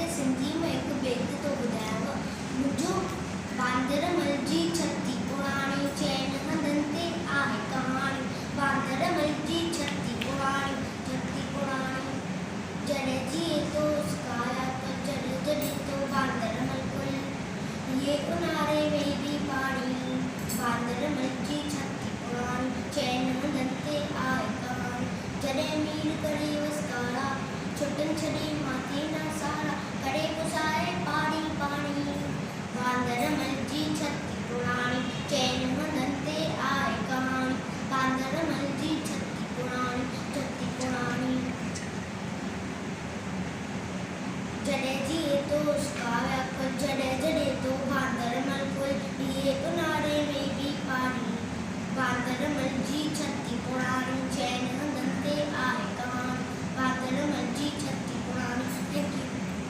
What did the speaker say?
तव्हांखे सिंधी में हिकु बेत थो ॿुधायांव। मुंहिंजो बांदरमल जी छती पुराणी चैन हंधनि ते आहे कहाणी। बांदरमल जी छती पुराणी जॾहिं जिए तो उसकाया तो जॾहिं तो बांदरमल कुल ये उनारे में भी पाणी। बांदरमल जी छती पुराणी चैन हंधनि ते आहे कहाणी। जॾहिं मीर करे वसकारा छुटन छड़ी माथे ना सारा करे गुसाए पानी पानी। बांदरमल जी छती पुराणी चैन हंधनि ते आहे कहाणी। बांदरमल जी छती पुराणी जॾहिं जिए तो उसका